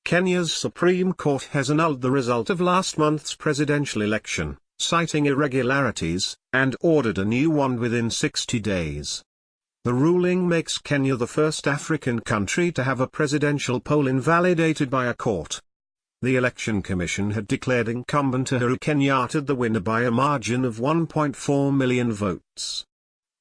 Kenya's Supreme Court has annulled the result of last month's presidential election, citing irregularities, and ordered a new one within 60 days. The ruling makes Kenya the first African country to have a presidential poll invalidated by a court. The Election Commission had declared incumbent Uhuru Kenyatta the winner by a margin of 1.4 million votes.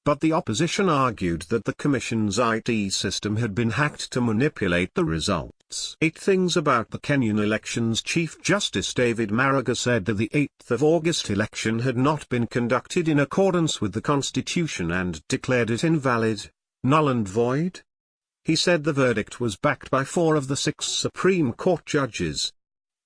But the opposition argued that the Commission's IT system had been hacked to manipulate the results. 8 things about the Kenyan elections. Chief Justice David Maraga said that the 8th of August election had not been conducted in accordance with the Constitution and declared it invalid, null and void. He said the verdict was backed by 4 of the 6 Supreme Court judges.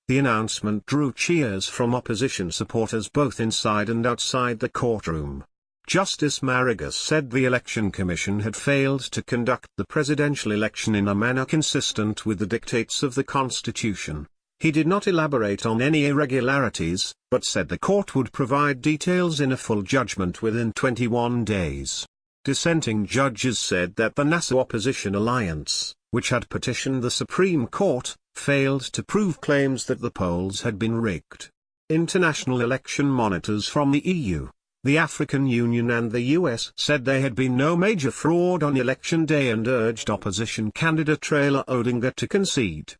The announcement drew cheers from opposition supporters both inside and outside the courtroom. Justice Maraga said the Election Commission had failed to conduct the presidential election in a manner consistent with the dictates of the Constitution. He did not elaborate on any irregularities, but said the court would provide details in a full judgment within 21 days. Dissenting judges said that the NASA Opposition Alliance, which had petitioned the Supreme Court, failed to prove claims that the polls had been rigged. International election monitors from the EU, the African Union and the US said there had been no major fraud on election day and urged opposition candidate Raila Odinga to concede.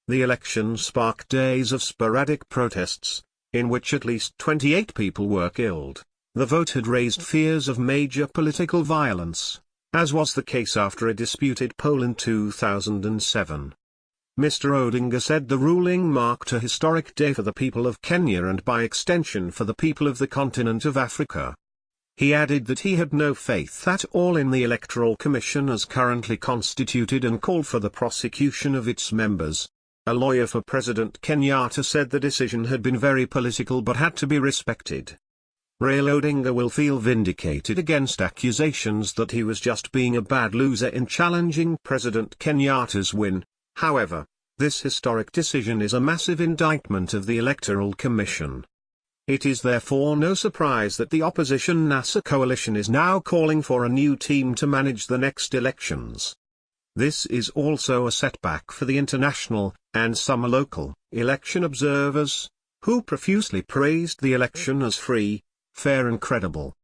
The election sparked days of sporadic protests, in which at least 28 people were killed. The vote had raised fears of major political violence, as was the case after a disputed poll in 2007. Mr. Odinga said the ruling marked a historic day for the people of Kenya and by extension for the people of the continent of Africa. He added that he had no faith at all in the Electoral Commission as currently constituted and called for the prosecution of its members. A lawyer for President Kenyatta said the decision had been very political but had to be respected. Raila Odinga will feel vindicated against accusations that he was just being a bad loser in challenging President Kenyatta's win. However, this historic decision is a massive indictment of the Electoral Commission. It is therefore no surprise that the opposition NASA coalition is now calling for a new team to manage the next elections. This is also a setback for the international, and some local, election observers, who profusely praised the election as free, fair and credible.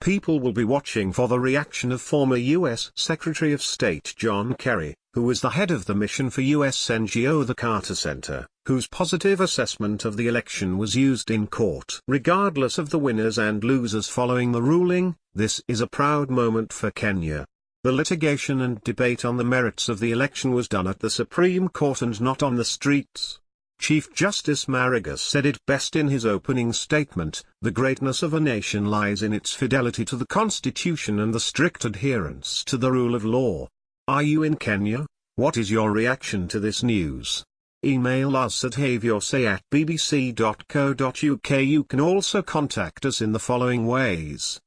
People will be watching for the reaction of former U.S. Secretary of State John Kerry, who was the head of the mission for U.S. NGO the Carter Center, whose positive assessment of the election was used in court. Regardless of the winners and losers following the ruling, this is a proud moment for Kenya. The litigation and debate on the merits of the election was done at the Supreme Court and not on the streets. Chief Justice Maraga said it best in his opening statement, "The greatness of a nation lies in its fidelity to the Constitution and the strict adherence to the rule of law." Are you in Kenya? What is your reaction to this news? Email us at havyoursay@bbc.co.uk. You can also contact us in the following ways.